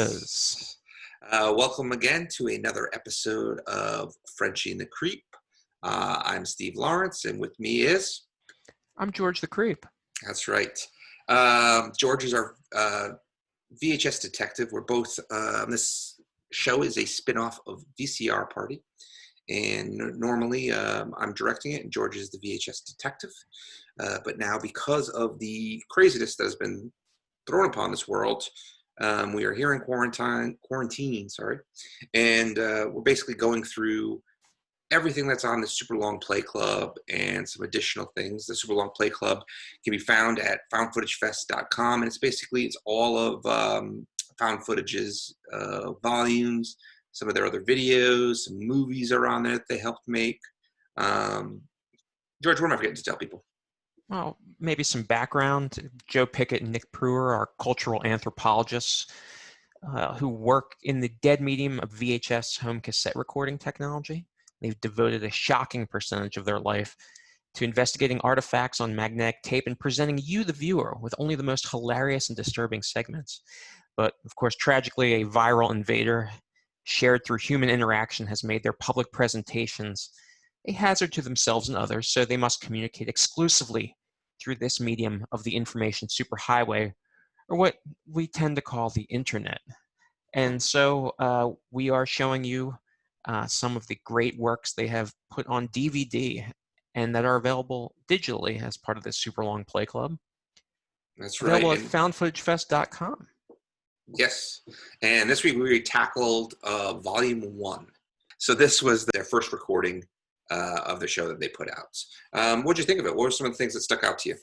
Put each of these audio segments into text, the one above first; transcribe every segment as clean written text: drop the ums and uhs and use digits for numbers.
Buzz. Welcome again to another episode of Frenchy and the Creep. I'm Steve Lawrence, and with me is... I'm George the Creep. That's right. George is our VHS detective. We're both... this show is a spin-off of VCR Party, and normally I'm directing it, and George is the VHS detective. But now, because of the craziness that has been thrown upon this world... we are here in quarantine, and we're basically going through everything that's on the Super Long Play Club and some additional things. The Super Long Play Club can be found at foundfootagefest.com, and it's all of Found Footage's volumes, some of their other videos, some movies are on there that they helped make. George, what am I forgetting to tell people? Well, maybe some background. Joe Pickett and Nick Pruer are cultural anthropologists who work in the dead medium of VHS home cassette recording technology. They've devoted a shocking percentage of their life to investigating artifacts on magnetic tape and presenting you, the viewer, with only the most hilarious and disturbing segments. But, of course, tragically, a viral invader shared through human interaction has made their public presentations a hazard to themselves and others, so they must communicate exclusively through this medium of the information superhighway, or what we tend to call the internet. And so we are showing you some of the great works they have put on DVD and that are available digitally as part of this Super Long Play Club. That's right. Available at foundfootagefest.com. Yes. And this week we tackled Volume 1. So this was their first recording of the show that they put out. What'd you think of it? What were some of the things that stuck out to you?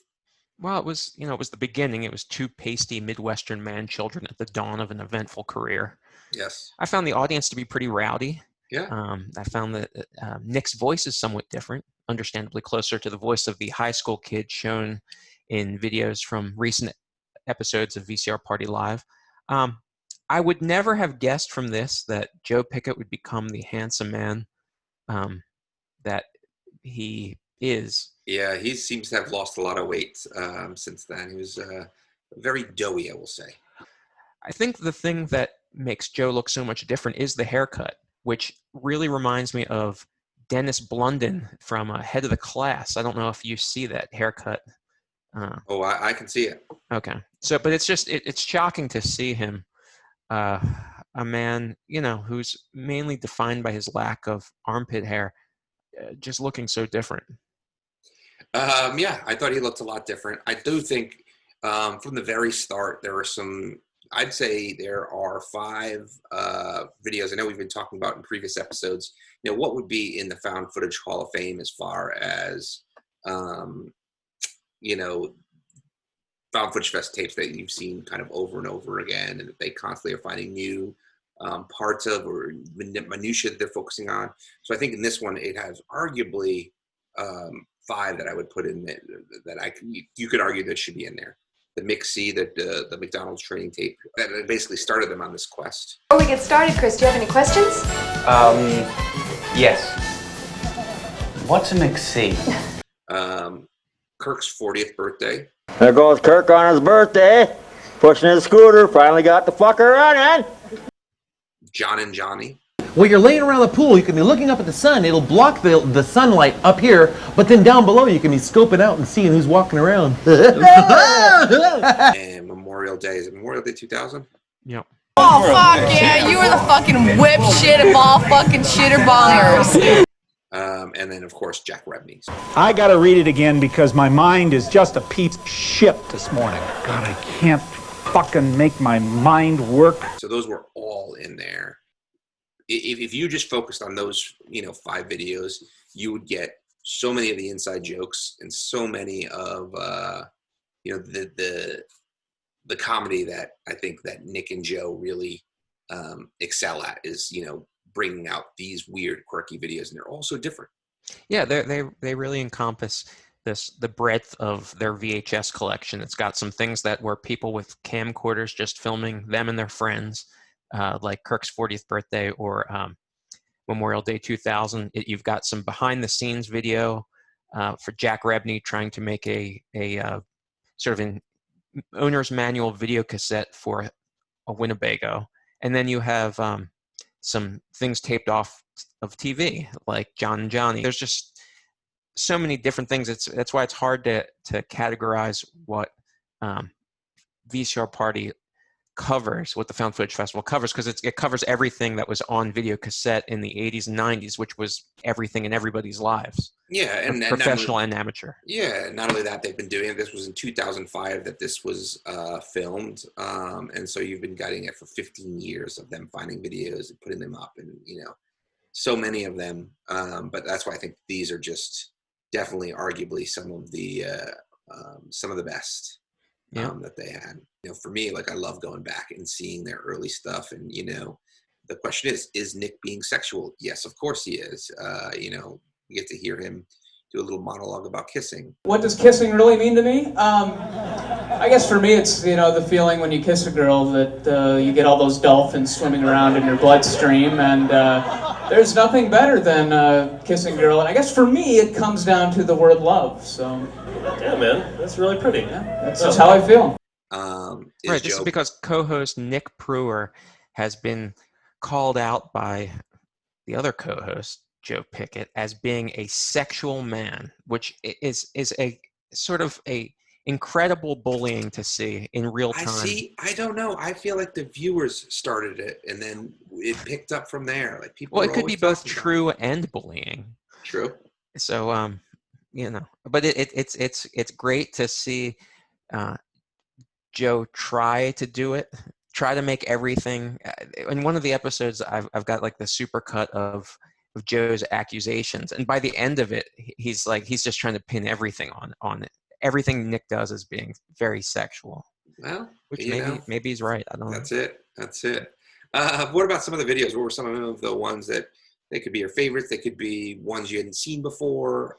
Well, it was the beginning. It was two pasty Midwestern man children at the dawn of an eventful career. Yes. I found the audience to be pretty rowdy. Yeah. I found that Nick's voice is somewhat different, understandably closer to the voice of the high school kid shown in videos from recent episodes of VCR Party Live. I would never have guessed from this that Joe Pickett would become the handsome man that he is. Yeah, he seems to have lost a lot of weight since then. He was very doughy, I will say. I think the thing that makes Joe look so much different is the haircut, which really reminds me of Dennis Blunden from Head of the Class. I don't know if you see that haircut. I can see it. Okay. So, but it's just, it's shocking to see him, a man, who's mainly defined by his lack of armpit hair, just looking so different. Yeah, I thought he looked a lot different. I do think from the very start, there were I'd say there are 5 videos. I know we've been talking about in previous episodes, what would be in the Found Footage Hall of Fame as far as, Found Footage Fest tapes that you've seen kind of over and over again, and that they constantly are finding new parts of or minutiae that they're focusing on. So I think in this one, it has arguably 5 that I would put in that you could argue that should be in there. The Mixie, the McDonald's training tape that basically started them on this quest. Before we get started, Chris, do you have any questions? Yes. What's a McSee? Kirk's 40th birthday. There goes Kirk on his birthday, pushing his scooter, finally got the fucker running. John and Johnny. While you're laying around the pool, you can be looking up at the sun. It'll block the sunlight up here, but then down below you can be scoping out and seeing who's walking around. And Memorial Day. Is it Memorial Day 2000? Yep. Oh, fuck yeah. You were the fucking whip shit of all fucking shitter bongers. And then, of course, Jack Rebney's. I gotta read it again because my mind is just a piece of shit this morning. God, I can't fucking make my mind work. So those were all in there. If you just focused on those, 5 videos, you would get so many of the inside jokes and so many of, the comedy that I think that Nick and Joe really excel at is, bringing out these weird, quirky videos, and they're all so different. Yeah, they really encompass the breadth of their VHS collection. It's got some things that were people with camcorders just filming them and their friends. Like Kirk's 40th birthday or Memorial Day 2000. You've got some behind-the-scenes video for Jack Rebney trying to make a sort of an owner's manual video cassette for a Winnebago. And then you have some things taped off of TV, like John and Johnny. There's just so many different things. That's why it's hard to categorize what VCR Party covers, what the Found Footage Festival covers, because it covers everything that was on video cassette in the 80s and 90s, which was everything in everybody's lives. Yeah, and professional and amateur. Yeah, not only that, they've been doing it. This was in 2005 that this was filmed, and so you've been guiding it for 15 years of them finding videos and putting them up, and so many of them. But that's why I think these are just definitely, arguably, some of the best that they had. For me, like, I love going back and seeing their early stuff, and the question is Nick being sexual? Yes, of course he is. You get to hear him do a little monologue about kissing. What does kissing really mean to me? I guess for me it's, the feeling when you kiss a girl that you get all those dolphins swimming around in your bloodstream, and there's nothing better than kissing a girl. And I guess for me it comes down to the word love, so. Yeah, man, that's really pretty. Yeah, that's how I feel. Right, this is because co-host Nick Pruer has been called out by the other co-host, Joe Pickett, as being a sexual man, which is a sort of a incredible bullying to see in real time. I don't know. I feel like the viewers started it, and then it picked up from there. Like people. Well, it could be both true and bullying. True. So, but it's great to see Joe try to do it. Try to make everything. In one of the episodes, I've got like the super cut of Joe's accusations, and by the end of it, he's just trying to pin everything on it. Everything Nick does is being very sexual. Well, which maybe he's right. I don't know. That's it. What about some of the videos? What were some of the ones that they could be your favorites? They could be ones you hadn't seen before.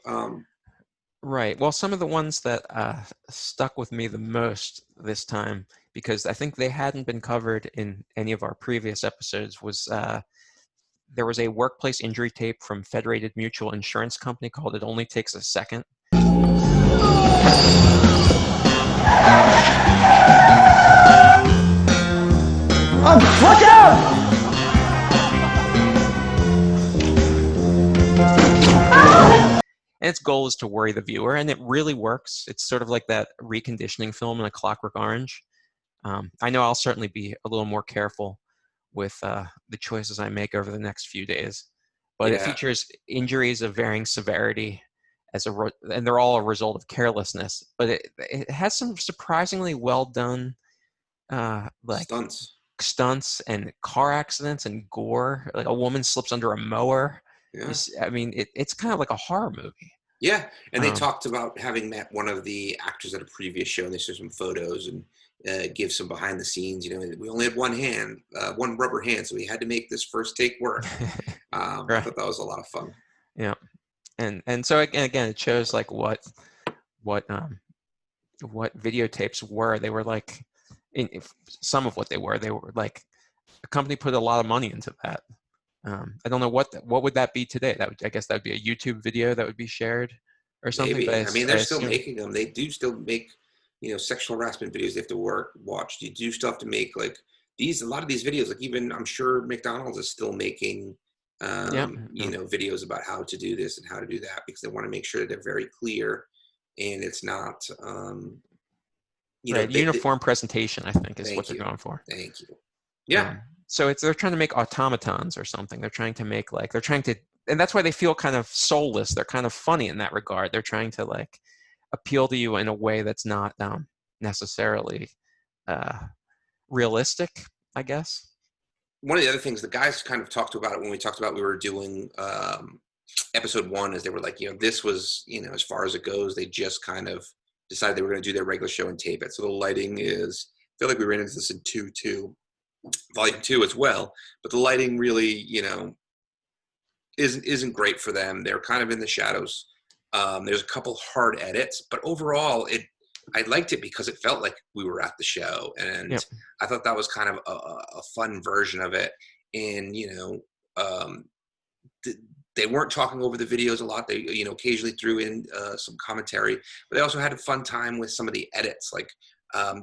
Right. Well, some of the ones that stuck with me the most this time, because I think they hadn't been covered in any of our previous episodes, was there was a workplace injury tape from Federated Mutual Insurance Company called "It Only Takes a Second." Watch out! And its goal is to worry the viewer, and it really works. It's sort of like that reconditioning film in A Clockwork Orange. I know I'll certainly be a little more careful with the choices I make over the next few days. But it features injuries of varying severity, and they're all a result of carelessness. But it has some surprisingly well done stunts and car accidents and gore. Like a woman slips under a mower. Yeah. I mean, it's kind of like a horror movie. Yeah, and they talked about having met one of the actors at a previous show, and they showed some photos and give some behind the scenes. We only had one rubber hand, so we had to make this first take work. Right. I thought that was a lot of fun. Yeah, and so again, it shows like what videotapes were. They were like, some of what they were like, a company put a lot of money into that. I don't know what would that be today. I guess that would be a YouTube video that would be shared or something. Maybe. I mean, they're still making them. They do still make, sexual harassment videos. They have to watch. You do still have to make like these. A lot of these videos, like even I'm sure McDonald's is still making, videos about how to do this and how to do that, because they want to make sure that they're very clear and it's not, uniform presentation, I think, is what they're going for. Thank you. Yeah. So they're trying to make automatons or something. They're trying to make and that's why they feel kind of soulless. They're kind of funny in that regard. They're trying to like appeal to you in a way that's not necessarily realistic, I guess. One of the other things the guys kind of talked about it when we talked about we were doing episode 1 is they were like, this was, as far as it goes, they just kind of decided they were going to do their regular show and tape it. So the lighting is, I feel like we ran into this in Volume 2 as well, but the lighting really, isn't great for them. They're kind of in the shadows. There's a couple hard edits, but overall, I liked it because it felt like we were at the show, and I thought that was kind of a fun version of it. And they weren't talking over the videos a lot. They occasionally threw in some commentary, but they also had a fun time with some of the edits, like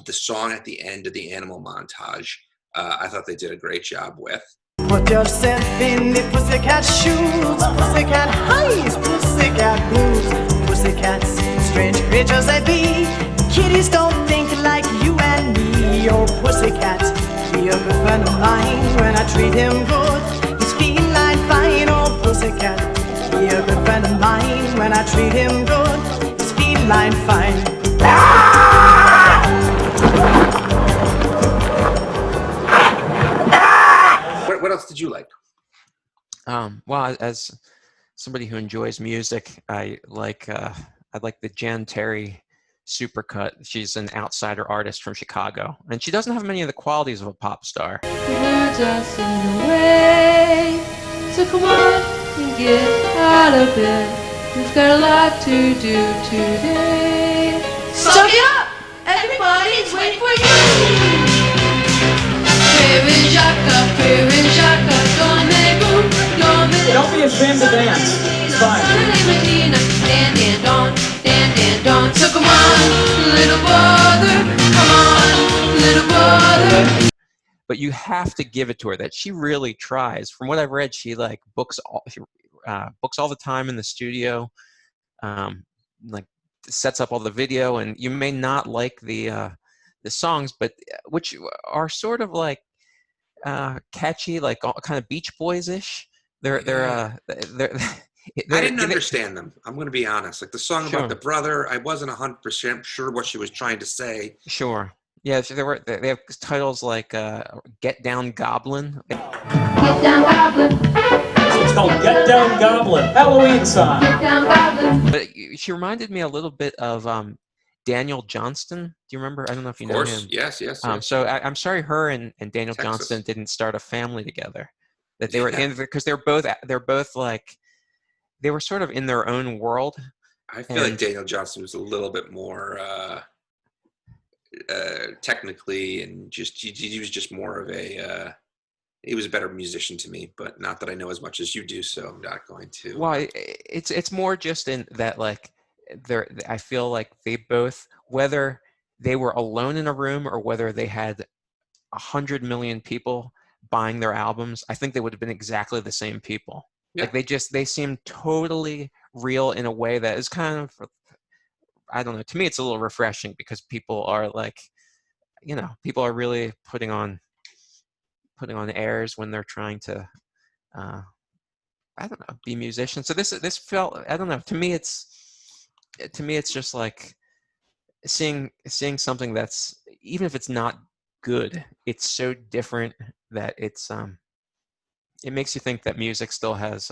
the song at the end of the animal montage. I thought they did a great job with. Put yourself in the pussycat shoes, pussycat highs, pussycat blues, pussycats, strange creatures they be. Kitties don't think like you and me. Oh, pussycat, be a good friend of mine. When I treat him good, he's feline fine. Oh, pussycat, be a good friend of mine. When I treat him good, he's feline fine. What else did you like? Well, as somebody who enjoys music, I like the Terri supercut. She's an outsider artist from Chicago, and she doesn't have many of the qualities of a pop star. You're just in the way, so come on and get out of bed. We've got a lot to do today. Suck it up! Everybody's waiting for you! Don't be ashamed to dance. It's fine. So come on, little brother. Come on, little brother. But you have to give it to her that she really tries. From what I've read, she like books all the time in the studio, like sets up all the video. And you may not like the songs, but which are sort of like catchy, like kind of Beach Boys-ish. I didn't understand them. I'm going to be honest. Like the song Sure. about the brother, I wasn't 100% sure what she was trying to say. Sure. Yeah, they have titles like "Get Down Goblin." Get down, Goblin. It's called Get Down Goblin. Halloween song. Get down, Goblin. But she reminded me a little bit of Daniel Johnston. Do you remember? I don't know if you know him. Yes. So I'm sorry, her and Daniel Texas. Johnston didn't start a family together. That they were in because they're both like they were sort of in their own world. I feel like Daniel Johnston was a little bit more technically, and just he was just more of a he was a better musician to me, but not that I know as much as you do, so I'm not going to. Well, it's more just in that like I feel like they both, whether they were alone in a room or whether they had 100 million people buying their albums, I think they would have been exactly the same people. Yeah. Like they seem totally real in a way that is kind of, I don't know, to me it's a little refreshing because people are like, people are really putting on airs when they're trying to I don't know, be musicians. So this felt, I don't know, to me it's just like seeing something that's, even if it's not good, it's so different that it's it makes you think that music still has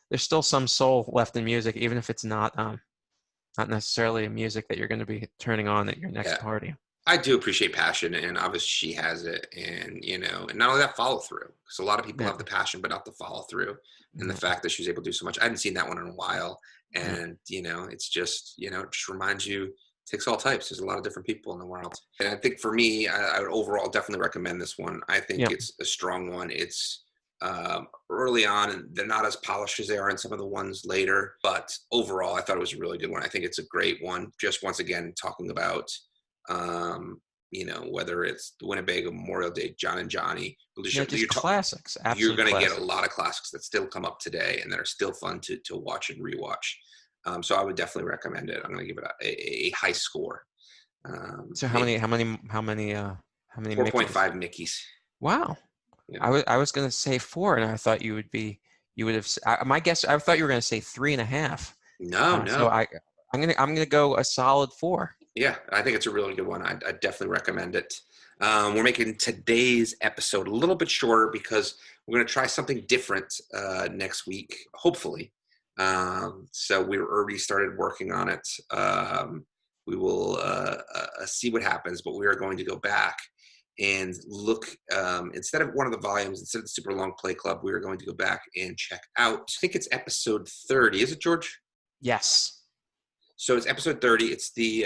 there's still some soul left in music, even if it's not necessarily music that you're going to be turning on at your next party. I do appreciate passion, and obviously she has it, and and not only that, follow through, because a lot of people have the passion but not the follow through, and the fact that she was able to do so much. I hadn't seen that one in a while, and it's just it just reminds you, it takes all types. There's a lot of different people in the world, and I think for me, I would overall definitely recommend this one. I think it's a strong one. It's early on, and they're not as polished as they are in some of the ones later, but overall I thought it was a really good one. I think it's a great one, just once again talking about whether it's the Winnebago Memorial Day, John and Johnny, just classics. You're going to classics. get a lot of classics that still come up today and that are still fun to watch and rewatch. So I would definitely recommend it. I'm going to give it a high score. So how many 4.5 Mickeys. Wow. Yeah. I was going to say 4, and I thought you would have. My guess, I thought you were going to say 3.5. No. So I'm gonna go a solid 4. Yeah, I think it's a really good one. I definitely recommend it. We're making today's episode a little bit shorter because we're going to try something different next week, hopefully. So we already started working on it. We will see what happens, but we are going to go back and look, instead of one of the volumes, instead of the Super Long Play Club, we are going to go back and check out, I think it's episode 30. Is it, George? Yes. So it's episode 30. It's the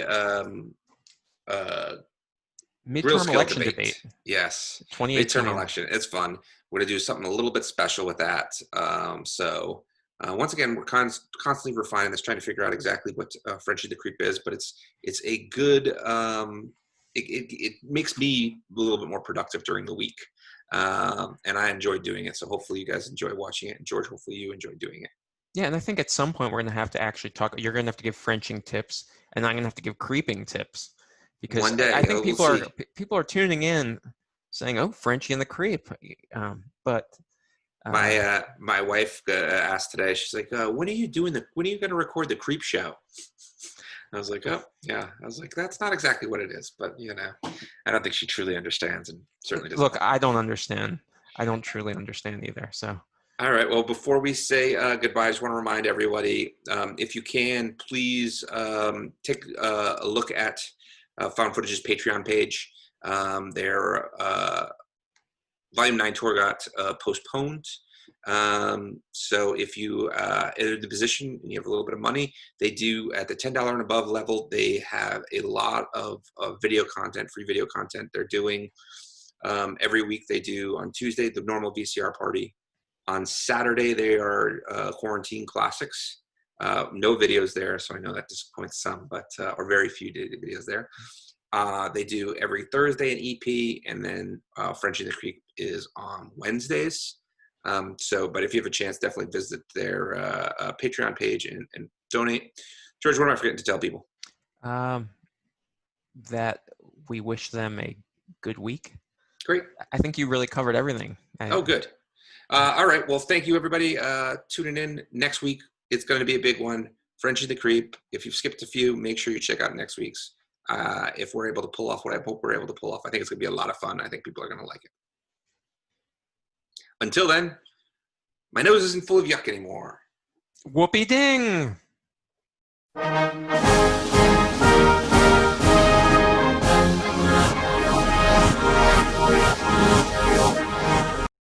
midterm election debate. Yes. 2018. Midterm election. It's fun. We're going to do something a little bit special with that. So once again, we're constantly refining this, trying to figure out exactly what Frenchy the Creep is, but it's a good it makes me a little bit more productive during the week. And I enjoy doing it. So hopefully you guys enjoy watching it. And George, hopefully you enjoy doing it. Yeah, and I think at some point we're going to have to actually talk. You're going to have to give Frenching tips, and I'm going to have to give creeping tips, because One day, I think we'll people are tuning in, saying, "Oh, Frenchy and the creep." But my wife asked today. She's like, "When are you going to record the creep show?" I was like, "Oh, yeah." I was like, "That's not exactly what it is," but I don't think she truly understands, and certainly doesn't. Look, I don't understand. I don't truly understand either. So. All right. Well, before we say goodbye, I just want to remind everybody, if you can, please take a look at Found Footage's Patreon page. Their Volume 9 tour got postponed. So if you enter the position and you have a little bit of money, they do at the $10 and above level, they have a lot of video content, free video content they're doing. Every week they do on Tuesday, the normal VCR party. On Saturday, they are quarantine classics. No videos there, so I know that disappoints some, but or very few videos there. They do every Thursday an EP, and then Frenchy the Creek is on Wednesdays. But if you have a chance, definitely visit their Patreon page and donate. George, what am I forgetting to tell people? That we wish them a good week. Great. I think you really covered everything. Oh, good. All right. Well, thank you, everybody, tuning in. Next week, it's going to be a big one. Frenchy the Creep. If you've skipped a few, make sure you check out next week's. If we're able to pull off what I hope we're able to pull off, I think it's going to be a lot of fun. I think people are going to like it. Until then, my nose isn't full of yuck anymore. Whoopee ding!